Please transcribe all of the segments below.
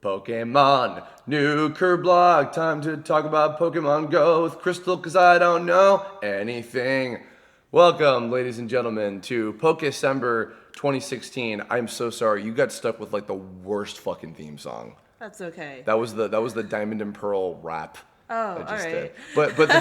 Pokemon, new Kirblog, time to talk about Pokemon GO with Crystal, cause I don't know anything. Welcome, ladies and gentlemen, to Pokécember 2016. I'm so sorry, you got stuck with like the worst fucking theme song. That's okay. That was the Diamond and Pearl rap. Oh, I all just did. right. But the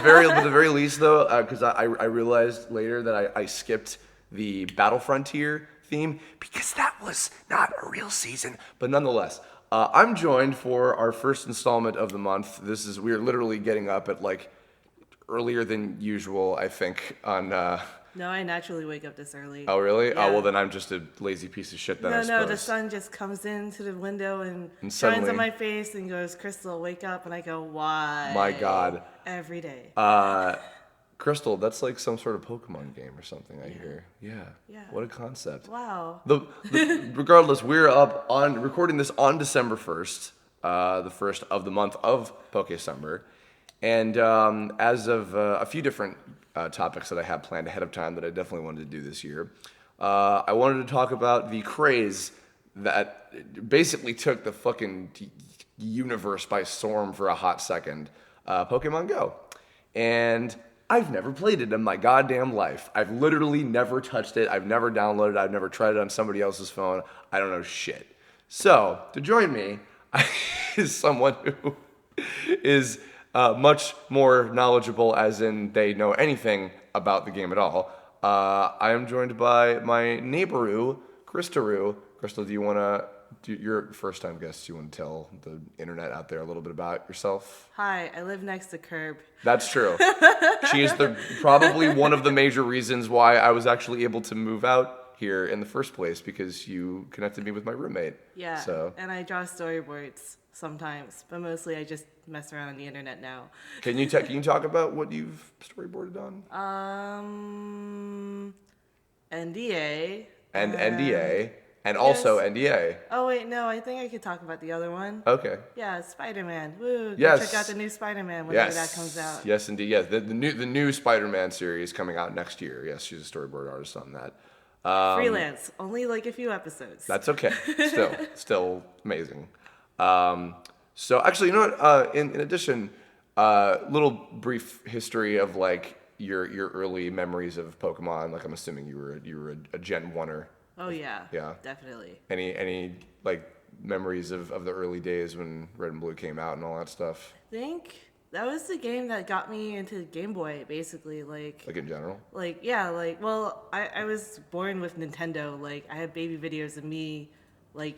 very least though, because I realized later that I skipped the Battle Frontier theme because that was not a real season. But nonetheless, I'm joined for our first installment of the month. We're literally getting up at like earlier than usual, I think. No, I naturally wake up this early. Oh really? Yeah. Oh well, then I'm just a lazy piece of shit. Then I No, suppose. the sun just comes into the window and shines suddenly- on my face and goes, "Crystal, wake up!" And I go, "Why?" My God. Every day. Crystal, that's like some sort of Pokemon game or something. I hear. Yeah. Yeah. What a concept. Wow. Regardless, we're up on recording this on December 1st, the first of the month of Pokécember. And as of a few different topics that I had planned ahead of time that I definitely wanted to do this year, I wanted to talk about the craze that basically took the fucking universe by storm for a hot second, Pokemon GO. And I've never played it in my goddamn life. I've literally never touched it. I've never downloaded it. I've never tried it on somebody else's phone. I don't know shit. So, to join me is someone who is much more knowledgeable, as in they know anything about the game at all. I am joined by my neighboroo, Kristaru. Crystal, do you want to... You're a first-time guest. Do you want to tell the internet out there a little bit about yourself? Hi, I live next to Curb. That's true. She is probably one of the major reasons why I was actually able to move out here in the first place, because you connected me with my roommate. Yeah. So And I draw storyboards sometimes, but mostly I just mess around on the internet now. can you talk about what you've storyboarded on? NDA. And NDA. And also NDA. Oh wait, no, I think I could talk about the other one. Okay. Yeah, Spider-Man. Woo! Yes. Go check out the new Spider-Man whenever that comes out. Yes, indeed. Yes, the new Spider-Man series coming out next year. Yes, she's a storyboard artist on that. Freelance, only like a few episodes. That's okay. Still amazing. So actually, you know what? In addition, little brief history of like your early memories of Pokemon. Like I'm assuming you were a Gen 1er. Oh yeah. Yeah. Definitely. Any like memories of the early days when Red and Blue came out and all that stuff? I think that was the game that got me into Game Boy, basically. Like in general? Well, I was born with Nintendo. Like, I have baby videos of me, like,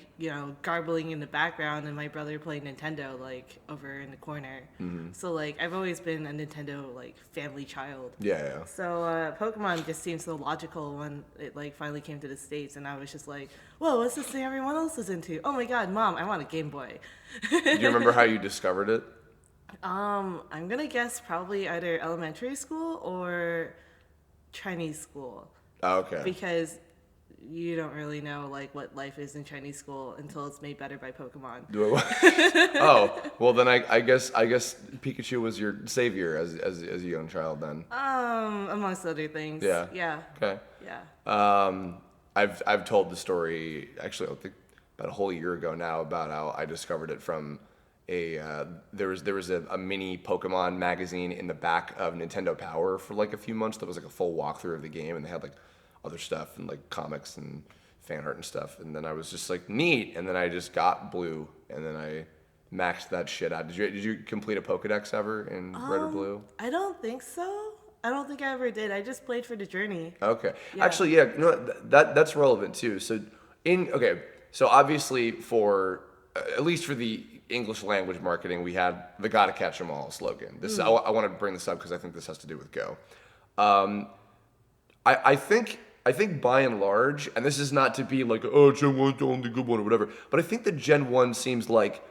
garbling in the background and my brother playing Nintendo, like, over in the corner. Mm-hmm. So, like, I've always been a Nintendo, like, family child. Yeah. So, Pokemon just seemed so logical when it, like, finally came to the States, and I was just like, whoa, what's this thing everyone else is into? Oh my god, Mom, I want a Game Boy. Do you remember how you discovered it? I'm gonna guess probably either elementary school or Chinese school. Oh, okay. Because you don't really know like what life is in Chinese school until it's made better by Pokemon. Oh, well then I guess Pikachu was your savior as a young child then. Amongst other things. Yeah. Yeah. Okay. Yeah. I've told the story actually I think about a whole year ago now about how I discovered it from there was a mini Pokemon magazine in the back of Nintendo Power for like a few months that was like a full walkthrough of the game, and they had like other stuff and like comics and fan art and stuff, and then I was just like neat, and then I just got Blue, and then I maxed that shit out. Did you complete a Pokedex ever in Red or Blue? I don't think so. I don't think I ever did. I just played for the journey. Okay. Yeah. Actually, yeah, you know what, that's relevant too. So so obviously for at least for the English language marketing, we had the "Gotta Catch 'Em All" slogan. This I want to bring this up because I think this has to do with Go. I think by and large, and this is not to be like, oh, Gen 1's the only good one or whatever, but I think that Gen 1 seems like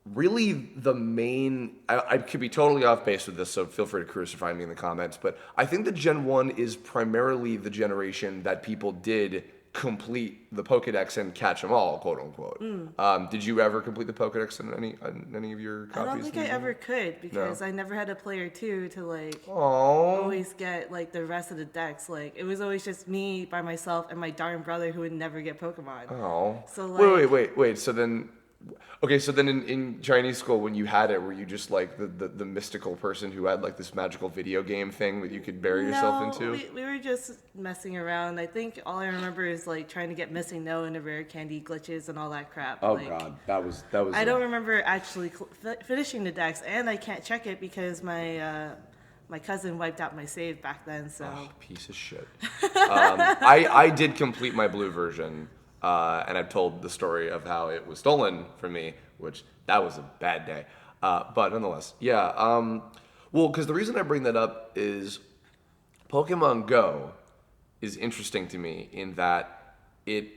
really the main... I could be totally off base with this, so feel free to crucify me in the comments, but I think that Gen 1 is primarily the generation that people did complete the Pokedex and catch them all, quote unquote. Did you ever complete the Pokedex in any of your copies? I don't think I ever could because I never had a player 2 to like Aww. always get like the rest of the decks. Like it was always just me by myself and my darn brother who would never get Pokemon. Oh. So like Wait. So then Okay, so then in Chinese school, when you had it, were you just like the mystical person who had like this magical video game thing that you could bury yourself No, into? we were just messing around. I think all I remember is like trying to get missing no into rare candy glitches and all that crap. Oh Like, God, that was. I don't remember actually finishing the decks, and I can't check it because my cousin wiped out my save back then. So Oh, piece of shit. I did complete my blue version, and I've told the story of how it was stolen from me, which that was a bad day. But nonetheless, yeah. Well, because the reason I bring that up is Pokemon Go is interesting to me in that it,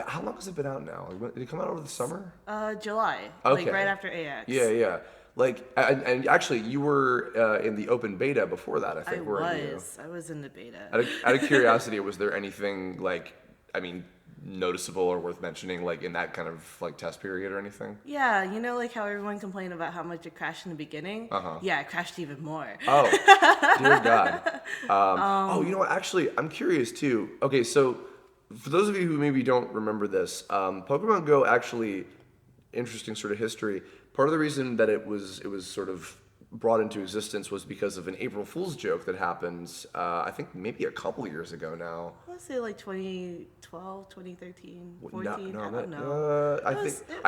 how long has it been out now? Like, did it come out over the summer? July, Okay. like right after AX. Yeah. Like, and actually, you were in the open beta before that, I think, weren't you? I was in the beta. Out of curiosity, was there anything like, I mean, noticeable or worth mentioning, like in that kind of like test period or anything? Yeah, you know, like how everyone complained about how much it crashed in the beginning. Yeah, it crashed even more. Oh, dear God. Oh, you know what? Actually, I'm curious too. Okay, so for those of you who maybe don't remember this, Pokemon Go actually, interesting sort of history. Part of the reason that it was sort of brought into existence was because of an April Fool's joke that happened, I think maybe a couple years ago now. I want to say like 2012, 2013, 14. I don't know. I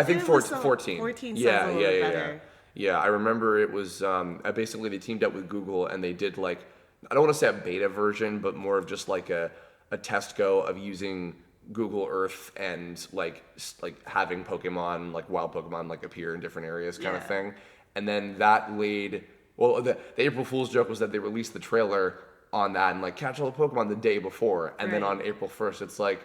think it was 14. 14 Yeah, sounds a little better. Yeah, I remember it was basically they teamed up with Google and they did like, I don't want to say a beta version, but more of just like a test go of using Google Earth and like having Pokemon, like wild Pokemon, like appear in different areas kind of Yeah. thing. And then that laid, well, the April Fool's joke was that they released the trailer on that and like catch all the Pokemon the day before. And then Right. on April 1st, it's like,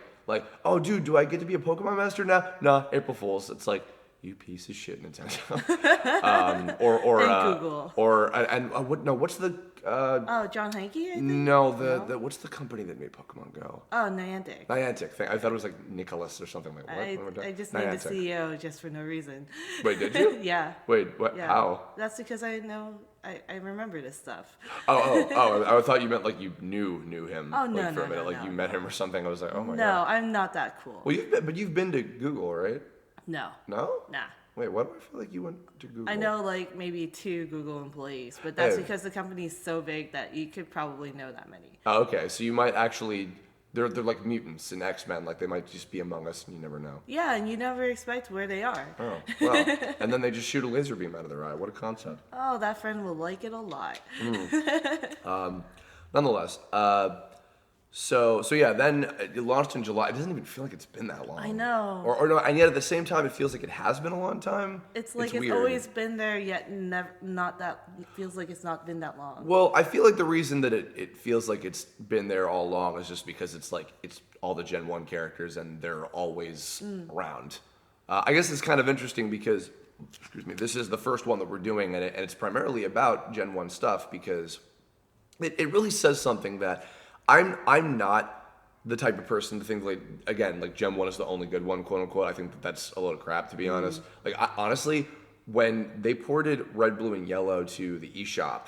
oh, dude, do I get to be a Pokemon master now? Nah, April Fool's. It's like, you piece of shit, Nintendo. And Google. What's the, Oh, John Hanke, I think? no, the what's the company that made Pokemon Go? Oh, Niantic. Niantic thing. I thought it was like Nicholas or something like what? I just named the Niantic. CEO just for no reason. Wait, did you? Yeah. Wait, what? Yeah. How? That's because I remember this stuff. I thought you meant like you knew him. Oh, like, no, for a no, minute, no, like no, you met him or something. I was like, oh my No, god. I'm not that cool. Well, you've been to Google, right? No. No? Nah. Wait, why do I feel like you went to Google? I know like maybe 2 Google employees, but that's Hey. because the company's so big that you could probably know that many. Oh, okay, so you might actually. They're like mutants in X-Men. Like they might just be among us, and you never know. Yeah, and you never expect where they are. Oh, well. And then they just shoot a laser beam out of their eye. What a concept. Oh, that friend will like it a lot. Nonetheless, so yeah, then it launched in July. It doesn't even feel like it's been that long. I know. Or no, and yet at the same time, it feels like it has been a long time. It's like it's weird. always been there, yet never not that. It feels like it's not been that long. Well, I feel like the reason that it feels like it's been there all along is just because it's all the Gen 1 characters and they're always around. I guess it's kind of interesting because, excuse me, this is the first one that we're doing and it's primarily about Gen 1 stuff because it really says something that I'm not the type of person to think like Gen 1 is the only good one, quote unquote. I think that's a load of crap, to be honest. Like honestly, when they ported Red, Blue, and Yellow to the eShop,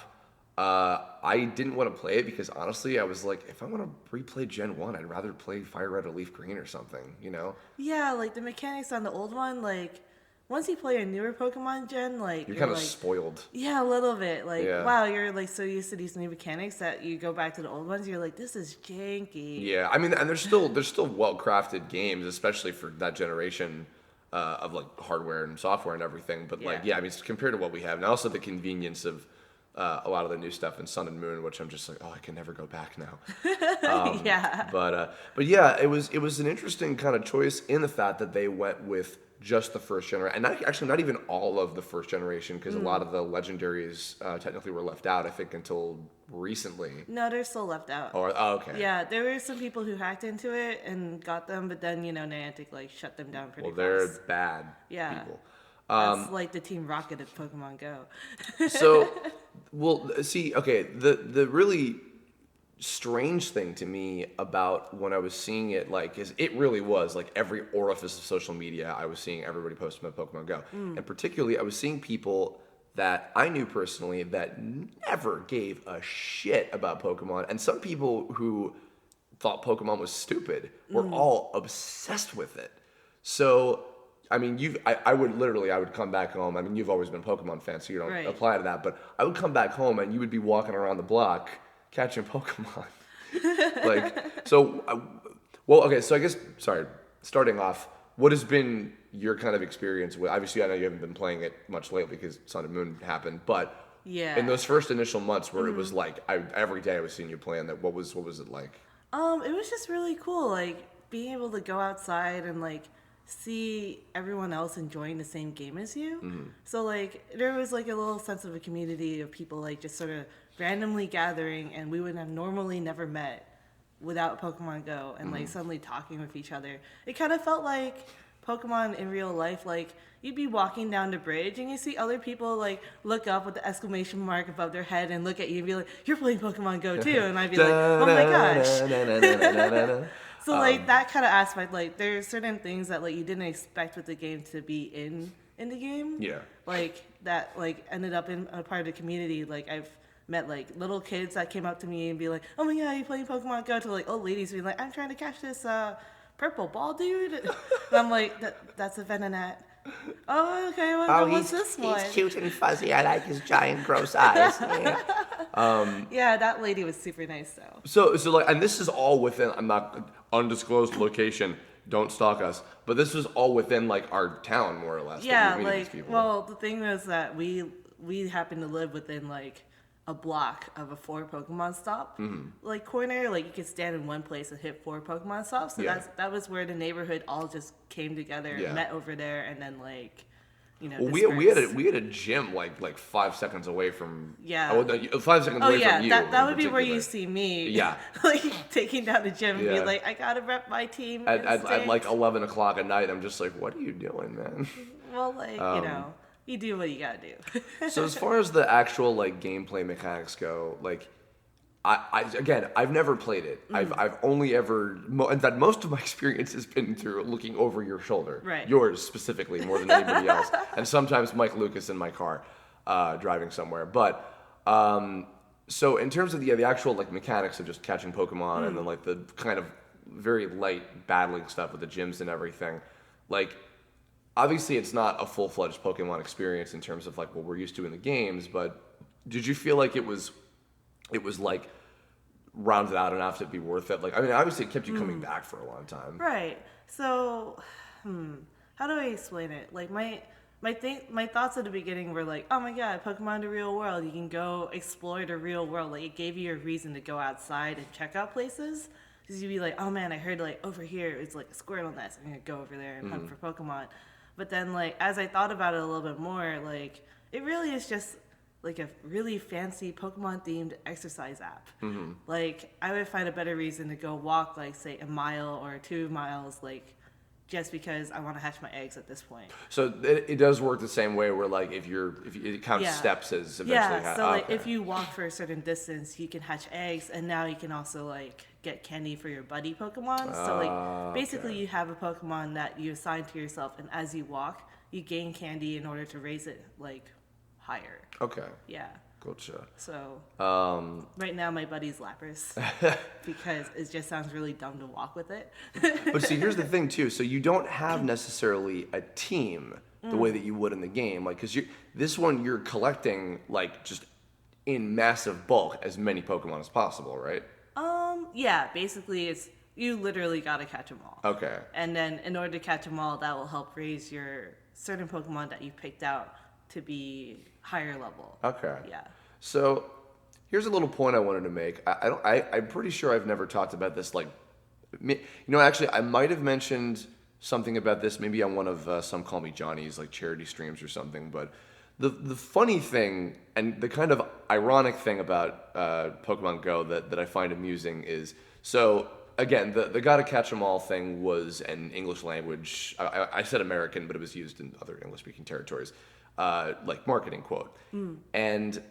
I didn't want to play it because honestly, I was like, if I want to replay Gen 1, I'd rather play Fire Red or Leaf Green or something, you know? Yeah, like the mechanics on the old one, like once you play a newer Pokemon gen, like You're kind of like, spoiled. yeah, a little bit. Like Yeah. wow, you're like so used to these new mechanics that you go back to the old ones, you're like, this is janky. Yeah, I mean, and there's still well-crafted games, especially for that generation of like hardware and software and everything. But like, Yeah. yeah, I mean, it's compared to what we have, and also the convenience of a lot of the new stuff in Sun and Moon, which I'm just like, oh, I can never go back now. Yeah. But yeah, it was an interesting kind of choice in the fact that they went with just the first generation, and not even all of the first generation, because a lot of the legendaries technically were left out, I think, until recently. No, they're still left out. Oh, okay. Yeah, there were some people who hacked into it and got them, but then Niantic like shut them down pretty Well, they're fast. bad Yeah. people. That's like the Team Rocket of Pokemon Go. So, well, see, okay, the really strange thing to me about when I was seeing it, like, is it really was like every orifice of social media, I was seeing everybody posting about Pokemon Go, and particularly I was seeing people that I knew personally that never gave a shit about Pokemon, and some people who thought Pokemon was stupid were all obsessed with it. So I mean, I would come back home. I mean, you've always been a Pokemon fan, so you don't Right. apply to that. But I would come back home, and you would be walking around the block catching Pokemon. Well, okay. So I guess, sorry. Starting off, what has been your kind of experience with? Obviously, I know you haven't been playing it much lately because Sun and Moon happened. But Yeah. in those first initial months, where it was like every day I was seeing you playing that, what was it like? It was just really cool, like being able to go outside and like see everyone else enjoying the same game as you. So like there was like a little sense of a community of people like just sort of randomly gathering, and we would have normally never met without Pokemon Go, and like suddenly talking with each other. It kind of felt like Pokemon in real life. Like you'd be walking down the bridge and you see other people like look up with the exclamation mark above their head and look at you and be like, "You're playing Pokemon Go too," and I'd be like, "Oh my gosh." So like that kind of aspect, like there's certain things that like you didn't expect with the game to be in the game. Yeah. Like that like ended up in a part of the community. Like I've met like little kids that came up to me and be like, "Oh my god, you playing Pokemon Go?" To like old ladies being like, "I'm trying to catch this purple ball, dude." And I'm like, "That's a Venonat." Oh, okay. What's this one? He's cute and fuzzy. I like his giant, gross eyes. Yeah. Yeah, that lady was super nice though. So like, and this is all within. I'm not undisclosed location. Don't stalk us. But this was all within like our town, more or less. that Yeah, we were meeting like these people. well, the thing is that we happen to live within like a block of a 4 Pokemon stop like corner. Like you could stand in one place and hit 4 Pokemon stops. So Yeah. that was where the neighborhood all just came together, Yeah. met over there, and then like Well, dispersed. we had a gym like 5 seconds away from. Yeah. Oh, no, 5 seconds Oh away yeah, from you. that in would be where you particular. see me. Yeah. Like taking down the gym and Yeah. be like, I gotta rep my team. At like instinct." 11 o'clock at night. I'm just like, what are you doing, man? Well, like you do what you gotta do. So as far as the actual like gameplay mechanics go, like I've never played it. I've only ever in fact most of my experience has been through looking over your shoulder. Right. Yours specifically more than anybody else, and sometimes Mike Lucas in my car, driving somewhere. But so in terms of the actual like mechanics of just catching Pokemon and then like the kind of very light battling stuff with the gyms and everything, like. Obviously, it's not a full-fledged Pokemon experience in terms of like what we're used to in the games, but did you feel like it was like rounded out enough to be worth it? Like, I mean, obviously it kept you coming back for a long time. Right. So, how do I explain it? Like my thoughts at the beginning were like, oh my god, Pokemon the real world. You can go explore the real world. Like it gave you a reason to go outside and check out places. Because you'd be like, oh man, I heard like over here it's like a Squirtle nest. I'm gonna go over there and hunt for Pokemon. But then like as I thought about it a little bit more, like it really is just like a really fancy Pokemon themed exercise app. Like I would find a better reason to go walk like say a mile or 2 miles, like just because I want to hatch my eggs at this point. So it does work the same way where like if it counts Yeah. steps as eventually. Yeah, so like okay. if you walk for a certain distance, you can hatch eggs, and now you can also like get candy for your buddy Pokemon. So like basically okay. you have a Pokemon that you assign to yourself, and as you walk, you gain candy in order to raise it like higher. Okay. Yeah. Gotcha. So right now my buddy's Lapras because it just sounds really dumb to walk with it. But see, here's the thing too. So you don't have necessarily a team the way that you would in the game, like because this one you're collecting like just in massive bulk as many Pokemon as possible, right? Yeah, basically it's you literally gotta catch them all. Okay. And then in order to catch them all, that will help raise your certain Pokemon that you picked out to be higher level. Okay. Yeah. So here's a little point I wanted to make. I'm pretty sure I've never talked about this. Like, actually, I might have mentioned something about this maybe on one of Some Call Me Johnny's like charity streams or something. But the funny thing and the kind of ironic thing about Pokemon Go that I find amusing is so. Again, the gotta catch 'em all thing was an English language. I said American, but it was used in other English-speaking territories, like marketing quote. And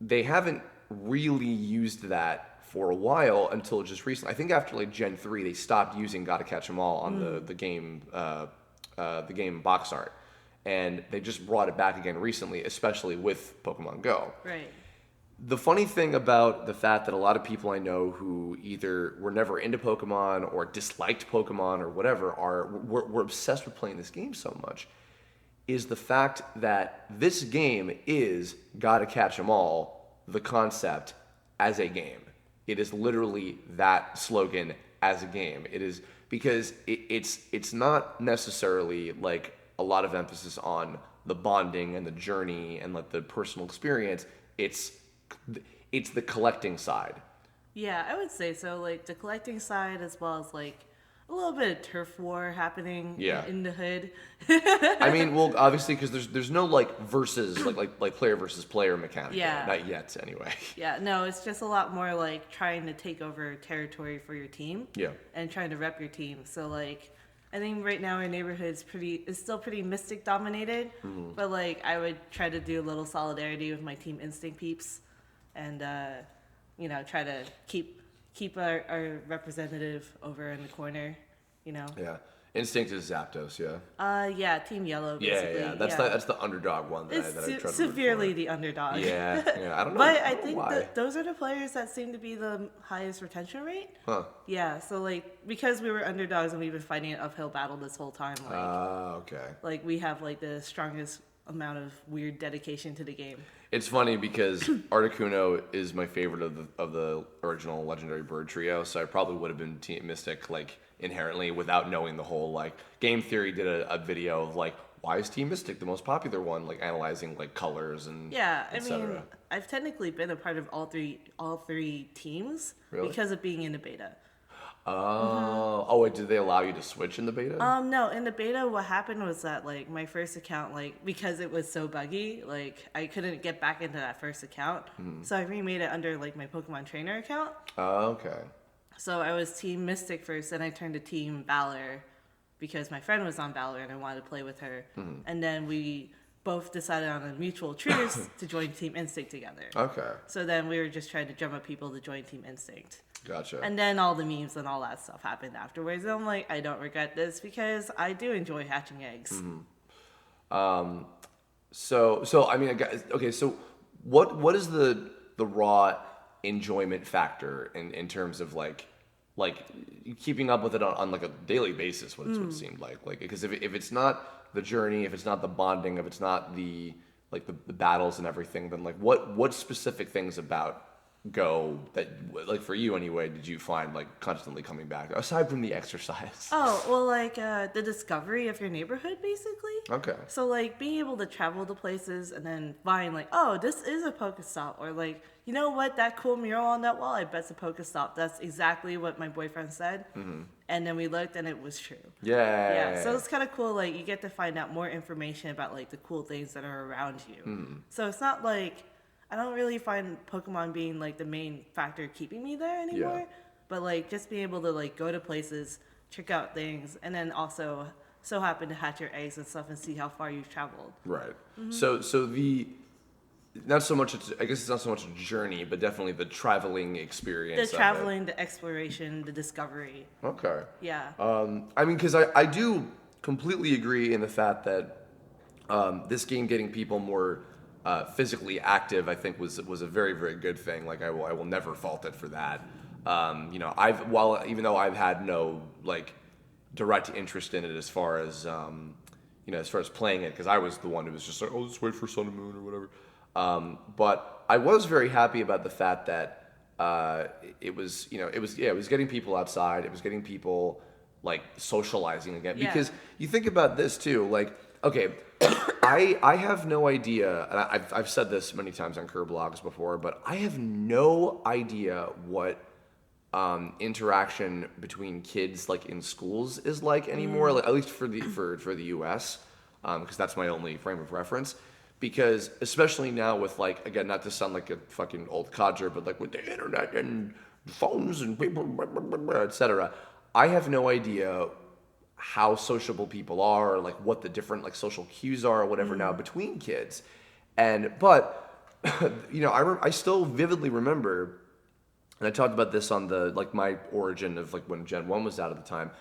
they haven't really used that for a while until just recently. I think after like Gen 3, they stopped using gotta catch 'em all on the game box art, and they just brought it back again recently, especially with Pokemon Go. Right. The funny thing about the fact that a lot of people I know who either were never into Pokemon or disliked Pokemon or whatever were obsessed with playing this game so much is the fact that this game is gotta catch 'em all, the concept as a game. It is literally that slogan as a game. It is because it's not necessarily like a lot of emphasis on the bonding and the journey and like the personal experience. It's the collecting side. Yeah, I would say so. Like the collecting side, as well as like a little bit of turf war happening in the hood. I mean, well, obviously, because there's no like versus like player versus player mechanic. Yeah. Not yet, anyway. Yeah, no, it's just a lot more like trying to take over territory for your team. Yeah. And trying to rep your team. So like, I think right now our neighborhood is still pretty Mystic dominated, but like I would try to do a little solidarity with my Team Instinct peeps, and try to keep our representative over in the corner, Yeah. Instinct is Zapdos, yeah. Yeah, Team Yellow, basically. Yeah. That's the underdog one that It's I tried to severely root the underdog. for. Yeah. I don't know. But I think why. that those are the players that seem to be the highest retention rate. Huh. Yeah, so like because we were underdogs and we've been fighting an uphill battle this whole time, Okay. like we have like the strongest amount of weird dedication to the game. It's funny because Articuno is my favorite of the original Legendary Bird trio, so I probably would have been Team Mystic like inherently without knowing the whole like Game Theory did a video of like why is Team Mystic the most popular one, like analyzing like colors and Yeah, I et mean, cetera. I've technically been a part of all three teams Really? because of being in the beta. Oh, wait, did they allow you to switch in the beta? No, in the beta, what happened was that like my first account, like because it was so buggy, like I couldn't get back into that first account, so I remade it under like my Pokemon Trainer account. Okay. So I was Team Mystic first, then I turned to Team Valor because my friend was on Valor and I wanted to play with her, and then we both decided on a mutual truce to join Team Instinct together. Okay. So then we were just trying to drum up people to join Team Instinct. Gotcha. And then all the memes and all that stuff happened afterwards. And I'm like, I don't regret this because I do enjoy hatching eggs. So I mean, okay. So what is the raw enjoyment factor in terms of like keeping up with it on like a daily basis? What it seemed like because if it's not the journey, if it's not the bonding, if it's not the battles and everything, then like what specific things about Go that like for you anyway did you find like constantly coming back aside from the exercise? Oh, well, like the discovery of your neighborhood, basically. Okay. So, like, being able to travel to places and then find, like, oh, this is a Pokestop. Or, like, you know what? That cool mural on that wall, I bet's a Pokestop. That's exactly what my boyfriend said. And then we looked and it was true. Yeah. So it's kind of cool. Like, you get to find out more information about, like, the cool things that are around you. So it's not like, I don't really find Pokemon being, like, the main factor keeping me there anymore. Yeah. But, like, just being able to, like, go to places, check out things, and then also so happen to hatch your eggs and stuff and see how far you've traveled. Right. So the not so much. I guess it's not so much a journey, but definitely the traveling experience. The traveling, the exploration, the discovery. Okay. Yeah. I mean, because I do completely agree in the fact that this game getting people more physically active, I think was a very, very good thing. Like I will never fault it for that. Even though I've had no like direct interest in it as far as as far as playing it, because I was the one who was just like, oh, let's wait for Sun and Moon or whatever. But I was very happy about the fact that it was getting people outside. It was getting people like socializing again. Yeah. Because you think about this too, like, okay, I have no idea, and I've said this many times on Kirblogs before, but I have no idea what interaction between kids like in schools is like anymore, like, at least for the US, because that's my only frame of reference. Because especially now with like, again, not to sound like a fucking old codger, but like with the internet and phones and people, etc., I have no idea how sociable people are, or like what the different like social cues are or whatever now between kids. But I still vividly remember, and I talked about this on the like my origin of like when Gen 1 was out at the time.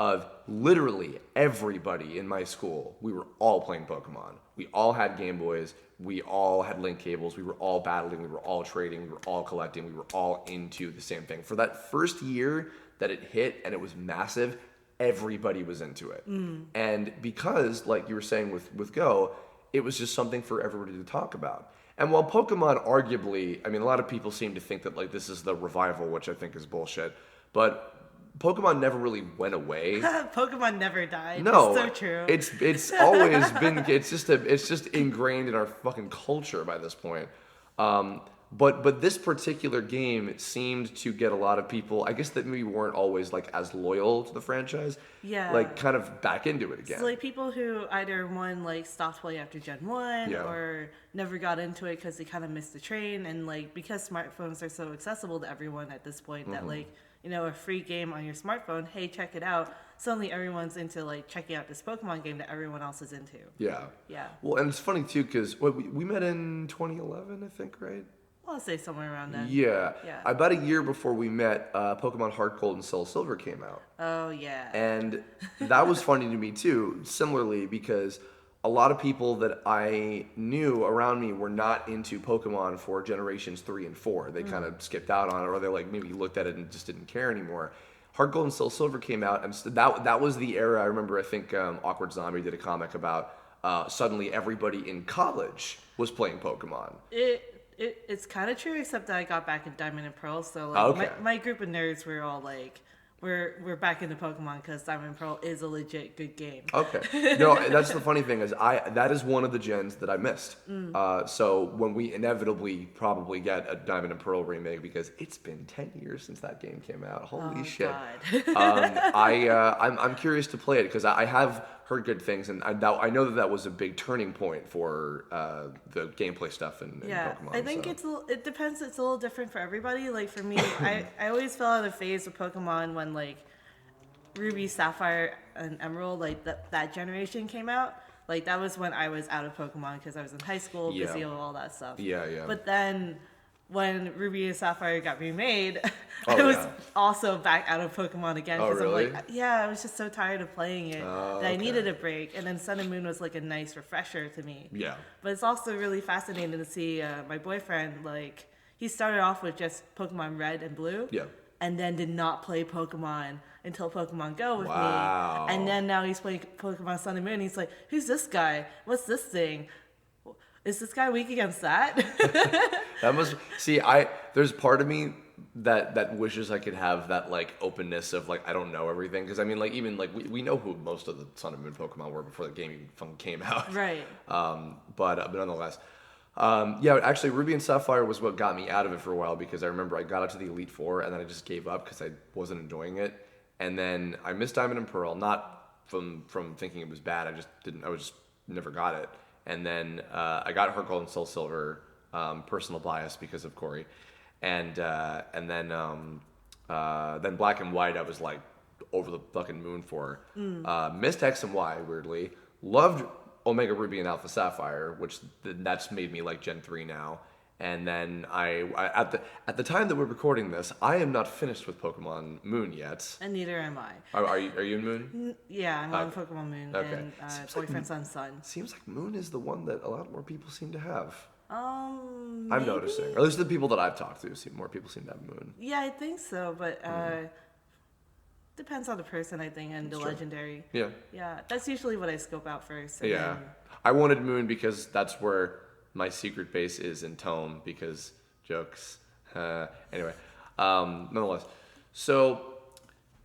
of literally everybody in my school. We were all playing Pokemon. We all had Game Boys. We all had link cables. We were all battling. We were all trading. We were all collecting. We were all into the same thing. For that first year that it hit and it was massive, everybody was into it. And because, like you were saying with Go, it was just something for everybody to talk about. And while Pokemon arguably, I mean, a lot of people seem to think that like this is the revival, which I think is bullshit, but Pokemon never really went away. Pokemon never died. No, It's so true. It's always been. It's just ingrained in our fucking culture by this point. But this particular game seemed to get a lot of people. I guess that maybe weren't always like as loyal to the franchise. Yeah. Like kind of back into it again. So, like people who either one like stopped playing after Gen 1 Yeah. or never got into it because they kind of missed the train, and like because smartphones are so accessible to everyone at this point that like, you know, a free game on your smartphone, hey, check it out. Suddenly everyone's into like checking out this Pokemon game that everyone else is into. Yeah. Yeah. Well, and it's funny too because we met in 2011, I think, right? I'll say somewhere around then. Yeah. Yeah. About a year before we met, Pokemon Heart Gold and Soul Silver came out. Oh yeah. And that was funny to me too, similarly, because a lot of people that I knew around me were not into Pokemon for generations 3 and 4. They kind of skipped out on it, or they like maybe looked at it and just didn't care anymore. Heart Gold and Soul Silver came out, and that was the era. I remember, I think Awkward Zombie did a comic about suddenly everybody in college was playing Pokemon. It's kind of true, except that I got back in Diamond and Pearl, so like Okay. my group of nerds were all like, we're back into Pokemon because Diamond and Pearl is a legit good game. Okay. No, that's the funny thing is that is one of the gens that I missed. So when we inevitably probably get a Diamond and Pearl remake, because it's been 10 years since that game came out. Holy shit. God. I'm curious to play it because I have heard good things, and I know that was a big turning point for the gameplay stuff in Yeah, Pokemon. I think it depends. It's a little different for everybody. Like for me, I always fell out of phase with Pokemon when like Ruby, Sapphire, and Emerald, like that generation came out. Like that was when I was out of Pokemon because I was in high school, Yeah. busy with all that stuff. Yeah. But then when Ruby and Sapphire got remade, Oh, I was yeah. also back out of Pokemon again. Oh, I'm really? like, I was just so tired of playing it that I okay. needed a break. And then Sun and Moon was like a nice refresher to me. Yeah. But it's also really fascinating to see my boyfriend, like, he started off with just Pokemon Red and Blue. Yeah. And then did not play Pokemon until Pokemon Go with Wow. me. And then now he's playing Pokemon Sun and Moon. He's like, who's this guy? What's this thing? Is this guy weak against that? That must there's part of me that wishes I could have that like openness of like I don't know everything, because I mean like even like we know who most of the Sun and Moon Pokemon were before the game even fucking came out. Right. But nonetheless, yeah, actually Ruby and Sapphire was what got me out of it for a while, because I remember I got out to the Elite Four and then I just gave up because I wasn't enjoying it, and then I missed Diamond and Pearl, not from thinking it was bad. I just never got it. And then I got Heart Gold and Soul Silver, personal bias because of Corey, and then Black and White I was like over the fucking moon for. Missed X and Y weirdly. Loved Omega Ruby and Alpha Sapphire, which that's made me like Gen 3 now. And then I at the time that we're recording this, I am not finished with Pokemon Moon yet. And neither am I. Are you in Moon? Yeah, I'm on Pokemon Moon Okay. and Seems like Boyfriend's on Sun. Seems like Moon is the one that a lot more people seem to have. I'm Maybe? noticing. Or at least the people that I've talked to, more people seem to have Moon. Yeah, I think so, but depends on the person, I think, and the true. legendary. Yeah. Yeah, that's usually what I scope out first. And Yeah. then- I wanted Moon because that's where my secret base is in Tome, because jokes. Anyway, nonetheless. So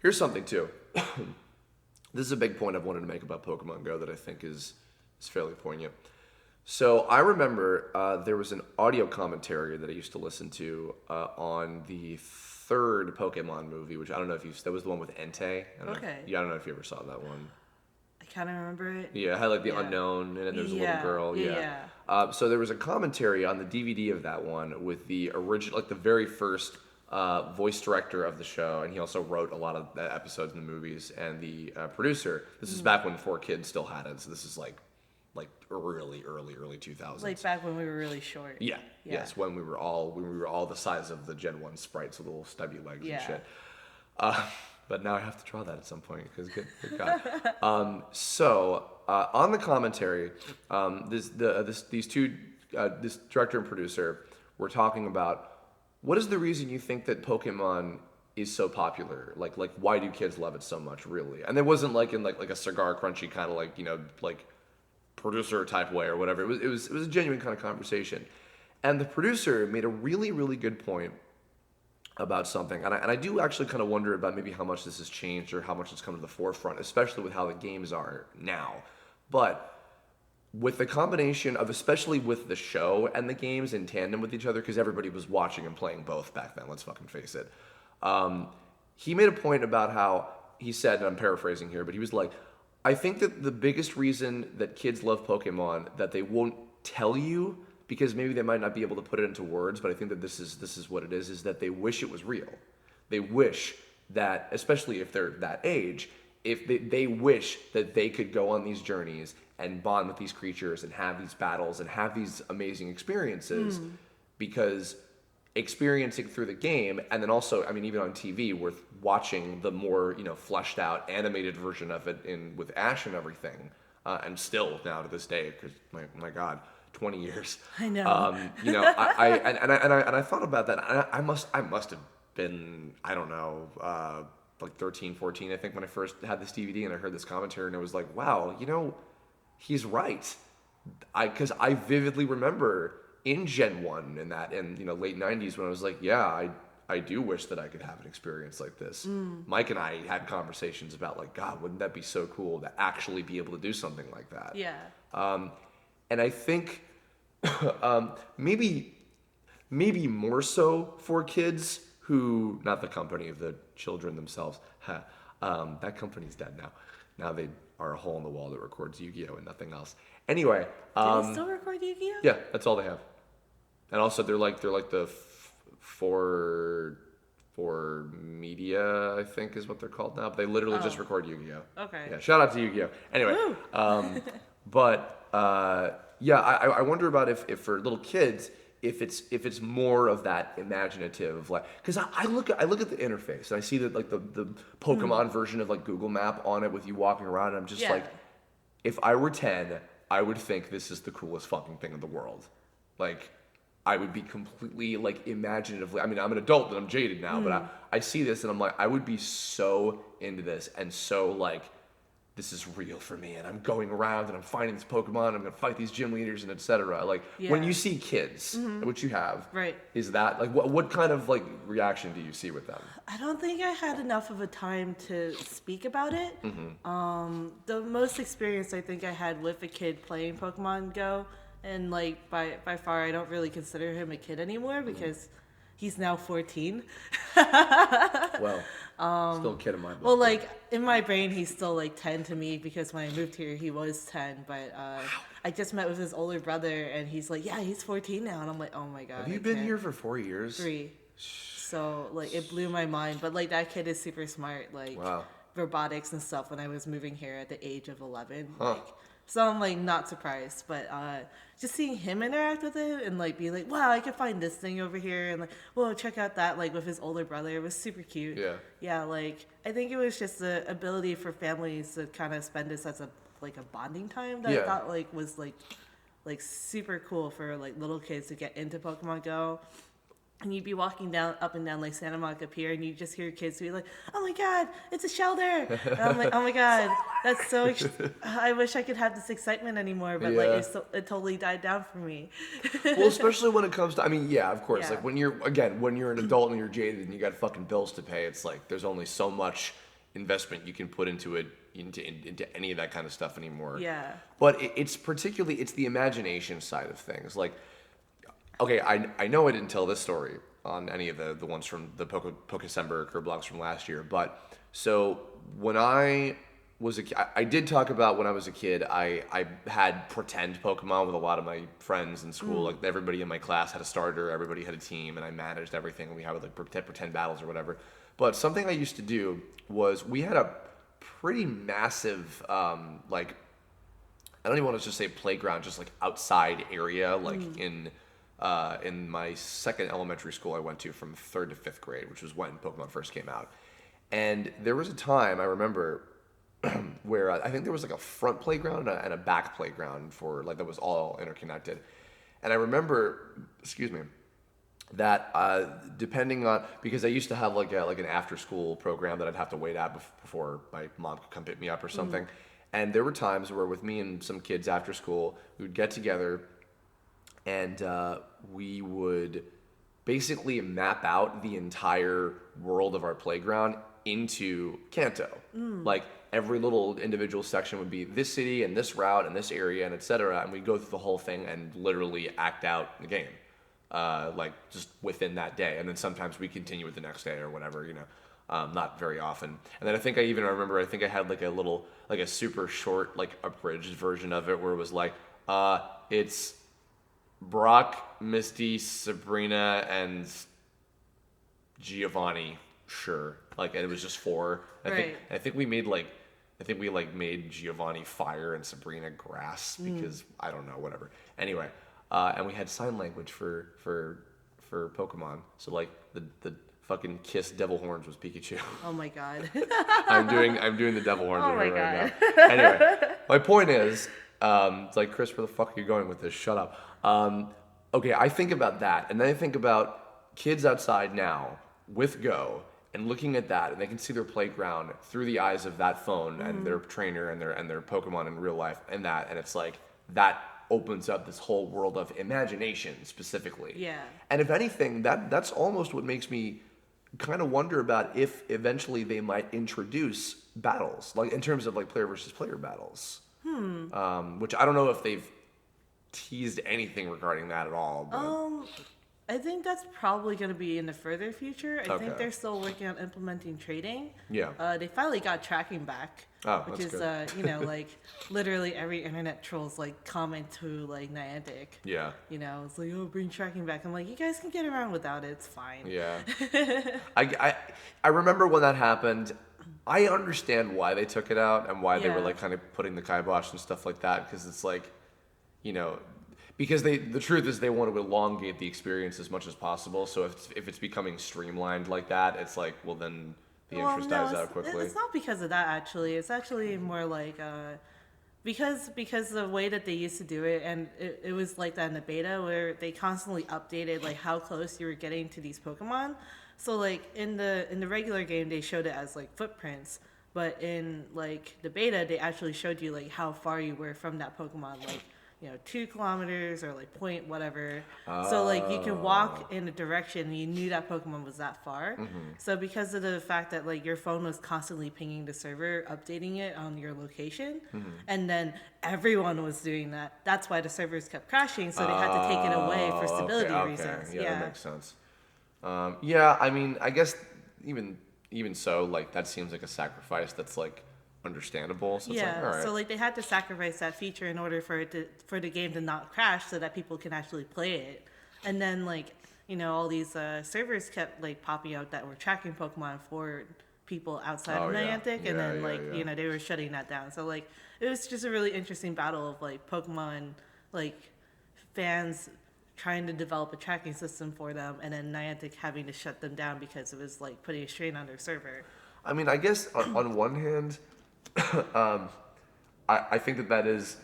here's something too. This is a big point I've wanted to make about Pokemon Go that I think is fairly poignant. So I remember there was an audio commentary that I used to listen to on the third Pokemon movie, which I don't know if that was the one with Entei. I don't Okay. know, I don't know if you ever saw that one. I kind of remember it. Yeah, it had like the Yeah. unknown, and then there's a little Yeah, girl. yeah. So there was a commentary on the DVD of that one with the original, like the very first voice director of the show, and he also wrote a lot of the episodes in the movies, and the producer. This is back when 4Kids still had it, so this is like early 2000s. Like back when we were really short. Yeah. Yeah. Yes, when we were all the size of the Gen 1 sprites with little stubby legs Yeah. and shit. but now I have to draw that at some point because good God. On the commentary, these two, this director and producer, were talking about what is the reason you think that Pokemon is so popular? Like why do kids love it so much, really? And it wasn't like in like a cigar crunchy kind of like, you know, like producer type way or whatever. It was a genuine kind of conversation. And the producer made a really, really good point about something. And I do actually kind of wonder about maybe how much this has changed or how much it's come to the forefront, especially with how the games are now. But with the combination of, especially with the show and the games in tandem with each other, because everybody was watching and playing both back then, let's fucking face it. He made a point about how, he said, and I'm paraphrasing here, but he was like, I think that the biggest reason that kids love Pokemon that they won't tell you, because maybe they might not be able to put it into words, but I think that this is what it is that they wish it was real. They wish that, especially if they're that age, if they wish that they could go on these journeys and bond with these creatures and have these battles and have these amazing experiences, because experiencing through the game, and then also, I mean, even on TV, worth watching the more, you know, fleshed out animated version of it with Ash and everything, and still now to this day, because my God, 20 years. I know. You know, I thought about that. I must have been, I don't know, like 13, 14, I think, when I first had this DVD and I heard this commentary, and it was like, wow, you know, he's right. Because I vividly remember in Gen 1 and that in, you know, late 90s when I was like, yeah, I do wish that I could have an experience like this. Mike and I had conversations about like, God, wouldn't that be so cool to actually be able to do something like that? Yeah. And I think maybe more so for kids who, not the company, of the children themselves. That company's dead now. Now they are a hole in the wall that records Yu-Gi-Oh! And nothing else. Anyway. Do they still record Yu-Gi-Oh? Yeah, that's all they have. And also they're like the for media, I think is what they're called now. But they literally just record Yu-Gi-Oh! Okay. Yeah, shout out to Yu-Gi-Oh! Anyway. Yeah, I wonder about if for little kids, if it's more of that imaginative, like, because I look at the interface and I see that like the Pokemon version of like Google Map on it with you walking around, and I'm just like, if I were 10, I would think this is the coolest fucking thing in the world. Like, I would be completely like imaginatively. I mean, I'm an adult and I'm jaded now, but I see this and I'm like, I would be so into this and so like, this is real for me, and I'm going around and I'm finding this Pokemon, I'm gonna fight these gym leaders and etc. Like, when you see kids, which you have, right? Is that like what kind of like reaction do you see with them? I don't think I had enough of a time to speak about it. The most experience I think I had with a kid playing Pokemon Go, and like by far I don't really consider him a kid anymore because he's now 14. Well, still a kid in my book. Well, like, in my brain, he's still, like, 10 to me, because when I moved here, he was 10, but I just met with his older brother, and he's like, yeah, he's 14 now, and I'm like, oh my God. Have you been here for 4 years? 3. So, like, it blew my mind, but, like, that kid is super smart, like, robotics and stuff when I was moving here at the age of 11. Like, so I'm, like, not surprised, but just seeing him interact with it and, like, be like, wow, I can find this thing over here, and, like, whoa, check out that, like, with his older brother. It was super cute. Yeah. Yeah, like, I think it was just the ability for families to kind of spend this as a bonding time that I thought, like, was, like, super cool for, like, little kids to get into Pokemon Go. And you'd be walking up and down like Santa Monica Pier, and you just hear kids be like, "Oh my God, it's a shelter!" And I'm like, "Oh my God, that's so! I wish I could have this excitement anymore." But like, it totally died down for me. Well, especially when it comes to, I mean, yeah, of course. Like when you're an adult and you're jaded and you got fucking bills to pay, it's like there's only so much investment you can put into it, into any of that kind of stuff anymore. Yeah. But it's the imagination side of things, like. Okay, I know I didn't tell this story on any of the ones from the Pokécember Kirblogs from last year, but so when I was I did talk about when I was a kid, I had pretend Pokemon with a lot of my friends in school. Like everybody in my class had a starter, everybody had a team, and I managed everything. And we had like pretend battles or whatever. But something I used to do was we had a pretty massive like I don't even want to just say playground, just like outside area, like in my second elementary school I went to from 3rd to 5th grade, which was when Pokemon first came out. And there was a time I remember where I think there was like a front playground and a back playground for like that was all interconnected. And I remember, excuse me, that depending on because I used to have like an after school program that I'd have to wait at before my mom could come pick me up or something. And there were times where with me and some kids after school, we would get together and we would basically map out the entire world of our playground into Kanto. Like every little individual section would be this city and this route and this area and etc. And we'd go through the whole thing and literally act out the game, like just within that day. And then sometimes we continue it the next day or whatever, not very often. And then I think I had like a super short, like abridged version of it where it was like, it's Brock, Misty, Sabrina, and Giovanni. Sure, like and it was just 4. I think we made made Giovanni fire and Sabrina grass because I don't know, whatever. Anyway, and we had sign language for Pokemon. So like the fucking kiss devil horns was Pikachu. Oh my god. I'm doing the devil horns Oh my right now. Anyway, my point is, it's like, Chris, where the fuck are you going with this? Shut up. Okay, I think about that, and then I think about kids outside now with Go and looking at that, and they can see their playground through the eyes of that phone and their trainer and their Pokemon in real life, and it's like that opens up this whole world of imagination specifically. Yeah. And if anything, that's almost what makes me kind of wonder about if eventually they might introduce battles, like in terms of like player versus player battles. Which I don't know if they've teased anything regarding that at all. But... I think that's probably going to be in the further future. I think Okay. they're still working on implementing trading. Yeah. They finally got tracking back, which that's is good. like literally every internet troll's like comment to like Niantic. Yeah. It's like, oh, bring tracking back. I'm like, you guys can get around without it. It's fine. Yeah. I remember when that happened. I understand why they took it out and why they were Yeah. like kind of putting the kibosh and stuff like that, because it's like, because the truth is they want to elongate the experience as much as possible. So if it's becoming streamlined like that, it's like, well, then the interest dies out quickly. It's not because of that, actually. It's actually more like because the way that they used to do it, and it was like that in the beta where they constantly updated like how close you were getting to these Pokemon. So like in the regular game they showed it as like footprints, but in like the beta they actually showed you like how far you were from that Pokemon, like 2 kilometers or like point whatever. So like you can walk in a direction and you knew that Pokemon was that far. So because of the fact that like your phone was constantly pinging the server, updating it on your location, and then everyone was doing that, that's why the servers kept crashing. So they had to take it away for stability reasons. Yeah, that makes sense. Yeah, I mean, I guess even so, like that seems like a sacrifice that's like understandable. So it's like, all right. So like they had to sacrifice that feature in order for the game to not crash, so that people can actually play it. And then like all these servers kept like popping out that were tracking Pokemon for people outside of Niantic, and then they were shutting that down. So like it was just a really interesting battle of like Pokemon like fans trying to develop a tracking system for them, and then Niantic having to shut them down because it was like putting a strain on their server. I mean, I guess on one hand, I think that is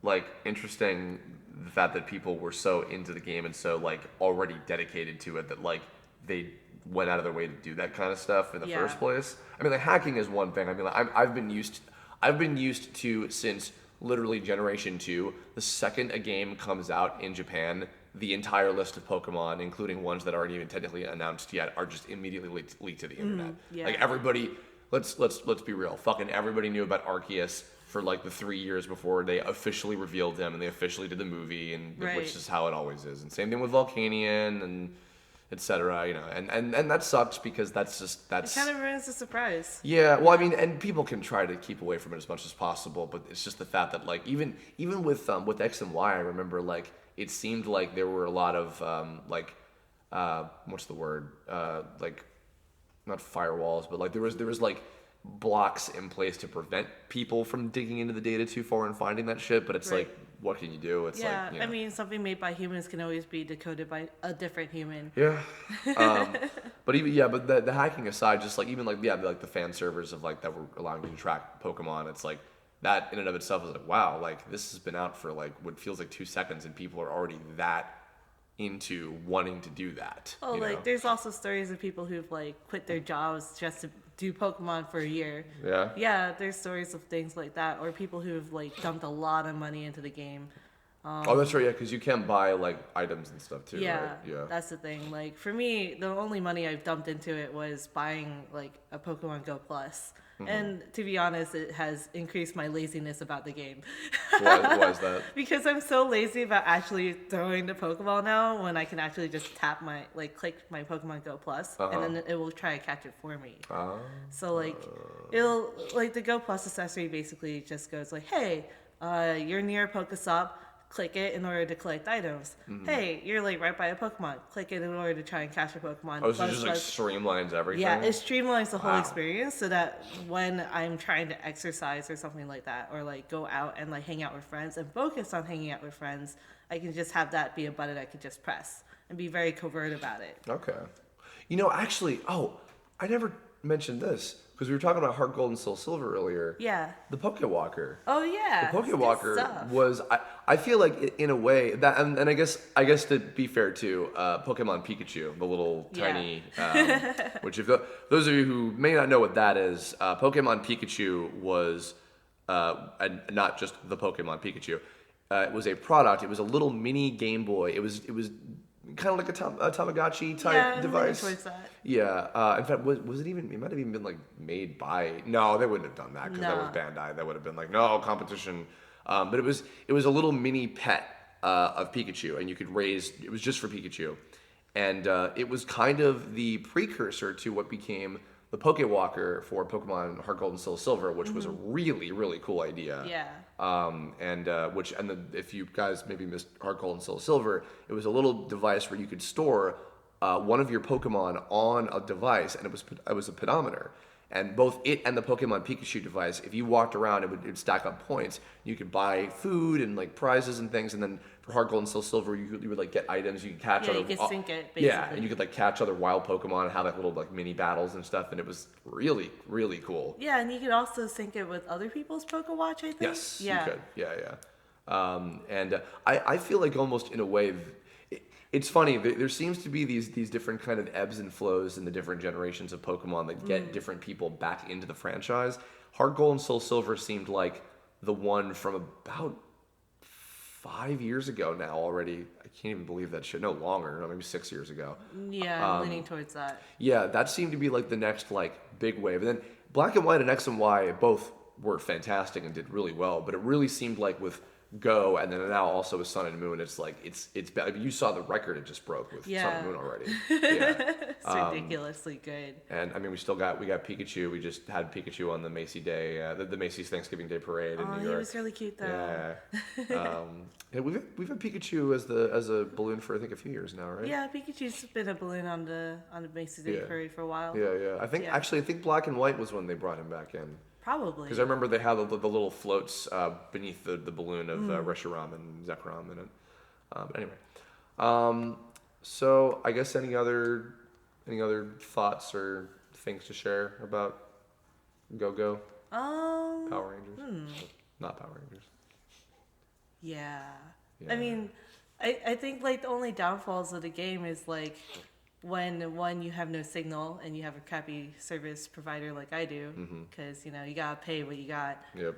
like interesting, the fact that people were so into the game and so like already dedicated to it that like they went out of their way to do that kind of stuff in the first place. I mean, like hacking is one thing. I mean, like, I've been used to since literally Generation 2, the second a game comes out in Japan, the entire list of Pokemon, including ones that aren't even technically announced yet, are just immediately leaked to the internet. Like everybody, let's be real, fucking everybody knew about Arceus for like the 3 years before they officially revealed him and they officially did the movie, and which is how it always is. And same thing with Volcanion and etc. And that sucks because that's It kind of ruins the surprise. Yeah, well, I mean, and people can try to keep away from it as much as possible, but it's just the fact that like even with X and Y, I remember like it seemed like there were a lot of what's the word, like not firewalls, but like there was like blocks in place to prevent people from digging into the data too far and finding that shit. But it's like, what can you do? It's like, I mean, something made by humans can always be decoded by a different human. Yeah. But even but the hacking aside, just like even like like the fan servers of like that were allowing you to track Pokemon, it's like that in and of itself is like wow, like this has been out for like what feels like 2 seconds, and people are already that into wanting to do that. Well, like there's also stories of people who've like quit their jobs just to do Pokemon for a year. Yeah. Yeah, there's stories of things like that, or people who've like dumped a lot of money into the game. Oh, that's right. Yeah, because you can buy like items and stuff too. Yeah, right? Yeah. that's the thing. Like for me, the only money I've dumped into it was buying like a Pokemon Go Plus. And to be honest, it has increased my laziness about the game. Why is that? Because I'm so lazy about actually throwing the Pokeball now when I can actually just click my Pokemon Go Plus, and then it will try to catch it for me. So like, it'll, like the Go Plus accessory basically just goes like, hey, you're near a Pokestop, click it in order to collect items. Hey, you're like right by a Pokemon, click it in order to try and catch a Pokemon. Oh, so it just like streamlines everything? Yeah, it streamlines the whole experience so that when I'm trying to exercise or something like that, or like go out and like hang out with friends and focus on hanging out with friends, I can just have that be a button I could just press and be very covert about it. Okay. Actually, I never mentioned this because we were talking about Heart Gold and Soul Silver earlier. Yeah. The Pokwalker. Oh yeah. The Pokwalker was I feel like in a way that and I guess to be fair too, Pokemon Pikachu, the little tiny which if those of you who may not know what that is, Pokemon Pikachu was and not just the Pokemon Pikachu. It was a product. It was a little mini Game Boy. It was kind of like a Tamagotchi type device. Yeah. In fact, was it even? It might have even been like made by. No, they wouldn't have done that because that was Bandai. That would have been like no competition. But it was a little mini pet of Pikachu, and you could raise. It was just for Pikachu, and it was kind of the precursor to what became the Pokwalker for Pokemon Heart Gold and Soul Silver, which was a really really cool idea. Yeah. If you guys maybe missed Heart Gold and Soul Silver, it was a little device where you could store one of your Pokemon on a device, and it was a pedometer. And both it and the Pokemon Pikachu device, if you walked around, it would stack up points. You could buy food and like prizes and things, and then for Heart Gold and Soul Silver, you would like get items. You could catch other. You could sync it. Basically. Yeah, and you could like catch other wild Pokemon and have like little like mini battles and stuff, and it was really really cool. Yeah, and you could also sync it with other people's Pokewatch, I think. Yes, you could. Yeah. I feel like almost in a way. It's funny. There seems to be these different kind of ebbs and flows in the different generations of Pokemon that get different people back into the franchise. Heart Gold and Soul Silver seemed like the one from about 5 years ago now already. I can't even believe that shit. No longer. No, maybe 6 years ago. Yeah, I'm leaning towards that. Yeah, that seemed to be like the next like big wave. And then Black and White and X and Y both were fantastic and did really well. But it really seemed like with Go and then now also with Sun and Moon, it's like it's I mean, you saw the record it just broke with Sun and Moon already. Yeah. It's ridiculously good. And I mean, we got Pikachu. We just had Pikachu on the Macy Day, the Macy's Thanksgiving Day Parade in New York. He was really cute though. Yeah. We've had Pikachu as a balloon for I think a few years now, right? Yeah, Pikachu's been a balloon on the Macy's Day Parade for a while. Yeah. I think Black and White was when they brought him back in. Probably. Because I remember they had the little floats beneath the balloon of Reshiram and Zekrom in it. But anyway, so I guess any other thoughts or things to share about Go? Power Rangers. Not Power Rangers. Yeah. I mean, I think like the only downfalls of the game is like when you have no signal and you have a crappy service provider like I do, because you gotta pay what you got. Yep.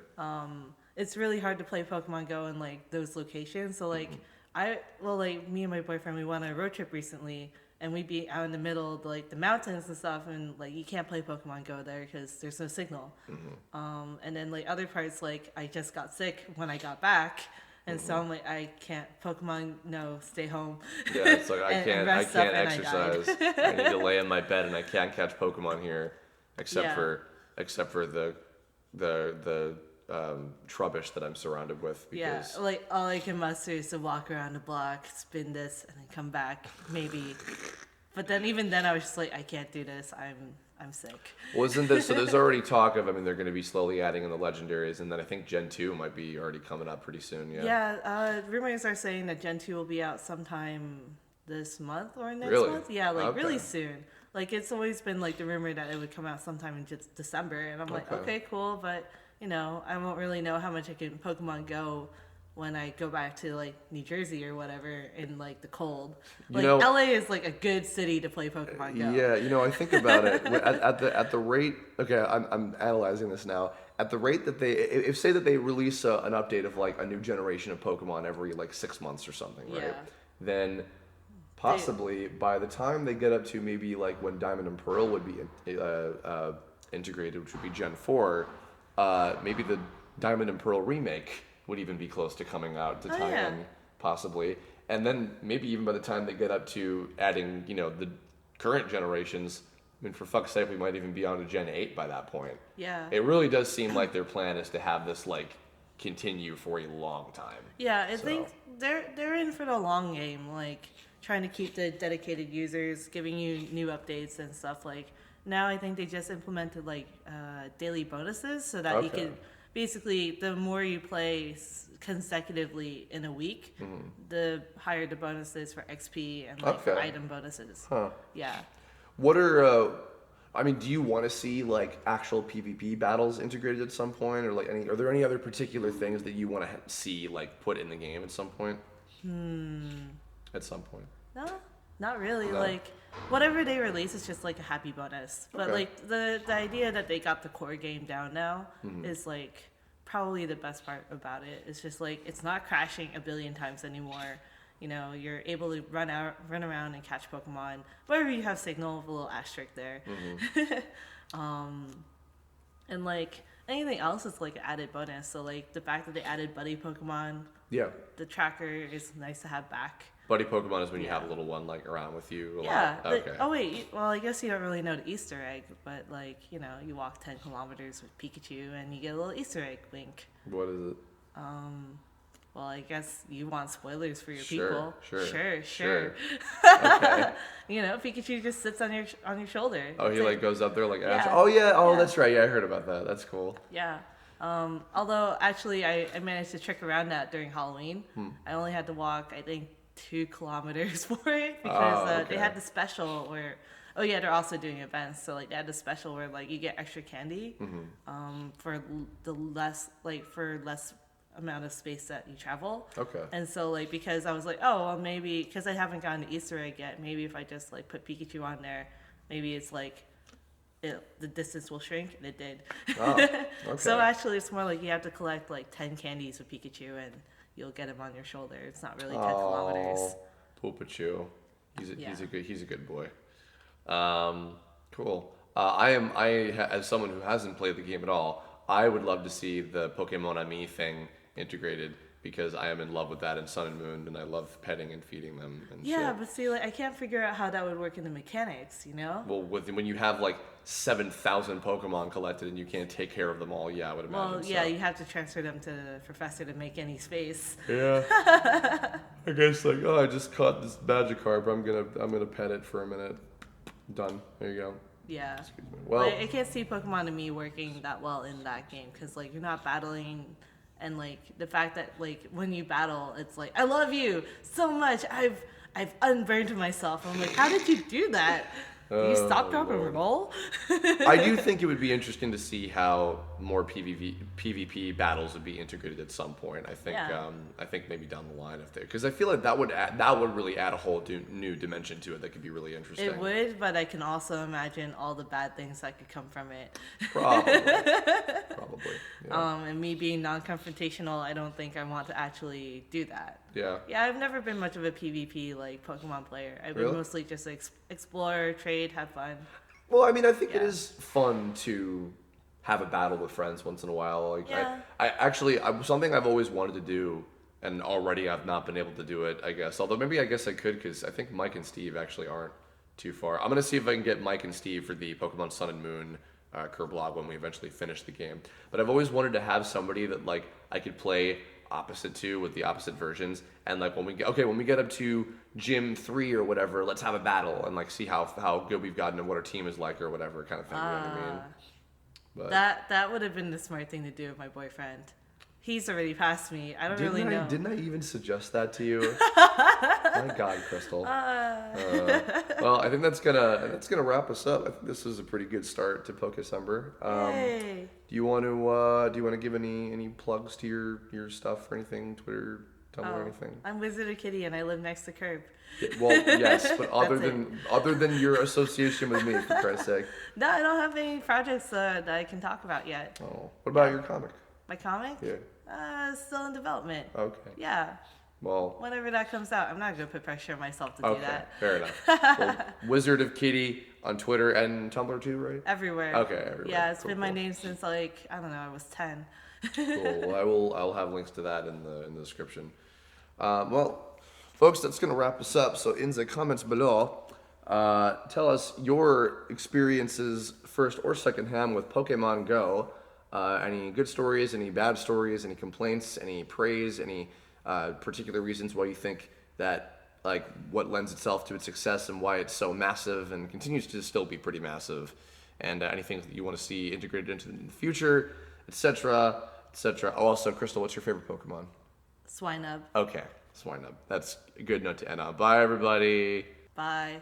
It's really hard to play Pokemon Go in like those locations. So like me and my boyfriend, we went on a road trip recently, and we'd be out in the middle of like the mountains and stuff, and like you can't play Pokemon Go there because there's no signal. And then like other parts, like I just got sick when I got back. And so I'm like, I can't. Pokemon, no, stay home. Yeah, it's like I can't exercise. I need to lay in my bed, and I can't catch Pokemon here, except for the trubbish that I'm surrounded with. Because like all I can muster is to walk around the block, spin this, and then come back, maybe. But then even then, I was just like, I can't do this. I'm sick. Wasn't this so? There's already talk of. I mean, they're going to be slowly adding in the legendaries, and then I think Gen 2 might be already coming up pretty soon. Yeah. Yeah. Rumors are saying that Gen 2 will be out sometime this month or next Really? month. Yeah, really soon. Like, it's always been, like, the rumor that it would come out sometime in just December. And I'm like, okay, cool. But, you know, I won't really know how much I can Pokemon Go when I go back to, like, New Jersey or whatever in, like, the cold. Like, LA is, like, a good city to play Pokemon Go. Yeah, you know, I think about it. At the rate... Okay, I'm analyzing this now. At the rate that if say that they release an update of, like, a new generation of Pokemon every, like, 6 months or something, right? Yeah. Then... Possibly by the time they get up to maybe like when Diamond and Pearl would be integrated, which would be Gen 4, maybe the Diamond and Pearl remake would even be close to coming out to tie in, possibly. And then maybe even by the time they get up to adding, you know, the current generations, I mean, for fuck's sake, we might even be on to Gen 8 by that point. Yeah. It really does seem like their plan is to have this, like, continue for a long time. Yeah, I think they're in for the long game, like... trying to keep the dedicated users, giving you new updates and stuff. Like now I think they just implemented like daily bonuses so that you can basically, the more you play consecutively in a week, the higher the bonuses for XP and like for item bonuses. Yeah. What are I mean, do you want to see like actual PvP battles integrated at some point, or like are there any other particular things that you want to see like put in the game at some point? At some point. No, not really. No. Like, whatever they release is just like a happy bonus. But like the idea that they got the core game down now is like probably the best part about it. It's just like it's not crashing a billion times anymore. You know, you're able to run around and catch Pokemon. Wherever you have signal with a little asterisk there. And like anything else is like an added bonus. So like the fact that they added buddy Pokemon. Yeah. The tracker is nice to have back. Buddy Pokemon is when you have a little one like around with you a lot. Okay. Oh wait, well I guess you don't really know the Easter egg, but like, you know, you walk 10 kilometers with Pikachu and you get a little Easter egg wink. What is it? Well, I guess you want spoilers for your people. Sure. Okay. You know, Pikachu just sits on your shoulder. Oh, he like goes up there like, that's right. Yeah, I heard about that. That's cool. Yeah. Although actually I managed to trick around that during Halloween. I only had to walk, I think, 2 kilometers for it because they had the special where they're also doing events, so like they had the special where like you get extra candy for less amount of space that you travel. And so like because I was like, oh well, maybe because I haven't gotten the Easter egg yet, maybe if I just like put Pikachu on there, maybe it's like the distance will shrink, and it did. So actually it's more like you have to collect like 10 candies with Pikachu and you'll get him on your shoulder. It's not really 10 kilometers. Poopachu. He's a good boy. Cool. As someone who hasn't played the game at all, I would love to see the Pokemon Ami thing integrated because I am in love with that in Sun and Moon, and I love petting and feeding them. And shit. But see, like I can't figure out how that would work in the mechanics, you know? Well, when you have like 7,000 Pokemon collected and you can't take care of them all, I would imagine. Well, yeah, you have to transfer them to the professor to make any space. Yeah. I guess like, I just caught this Magikarp. I'm gonna pet it for a minute. Done. There you go. Yeah. Well, I can't see Pokemon Ami working that well in that game because like you're not battling. And like the fact that like when you battle, it's like I love you so much. I've unburned myself. I'm like, how did you do that? You stop, drop, and roll. I do think it would be interesting to see how more PvP battles would be integrated at some point. I think maybe down the line because I feel like that would really add a whole new dimension to it that could be really interesting. It would, but I can also imagine all the bad things that could come from it. Probably. Yeah. And me being non-confrontational, I don't think I want to actually do that. Yeah. Yeah, I've never been much of a PvP like Pokemon player. I've been mostly just explore, trade, have fun. Well, I mean, I think it is fun to have a battle with friends once in a while. Like, I actually something I've always wanted to do, and already I've not been able to do it. I guess, although maybe I guess I could because I think Mike and Steve actually aren't too far. I'm gonna see if I can get Mike and Steve for the Pokemon Sun and Moon Kirblog when we eventually finish the game. But I've always wanted to have somebody that like I could play opposite to with the opposite versions, and like when we get up to Gym 3 or whatever, let's have a battle and like see how good we've gotten and what our team is like or whatever kind of thing. You know what I mean? But that would have been the smart thing to do with my boyfriend. He's already past me. I don't really know. Didn't I even suggest that to you? My God, Crystal. Well, I think that's gonna wrap us up. I think this is a pretty good start to Pokécember. Yay. Do you want to give any plugs to your stuff or anything? Twitter, Tumblr, or anything? I'm Wizard of Kitty and I live next to Curb. Well, yes, but That's other than your association with me, for Christ's sake. No, I don't have any projects that I can talk about yet. Oh, what about your comic? My comic? Yeah. Still in development. Okay. Yeah. Well. Whenever that comes out, I'm not gonna put pressure on myself to do that. Fair enough. Well, Wizard of Kitty on Twitter and Tumblr too, right? Everywhere. Okay, everywhere. Yeah, it's been my cool. name since I was 10. Cool. Well, I'll have links to that in the description. Well, folks, that's gonna wrap us up. So in the comments below, tell us your experiences, first or second hand, with Pokemon Go. Any good stories, any bad stories, any complaints, any praise, any particular reasons why you think that, like, what lends itself to its success and why it's so massive and continues to still be pretty massive, and anything that you want to see integrated into in the future, etc., etc. Oh, also, Crystal, what's your favorite Pokemon? Swinub. Okay, Swinub. That's a good note to end on. Bye, everybody. Bye.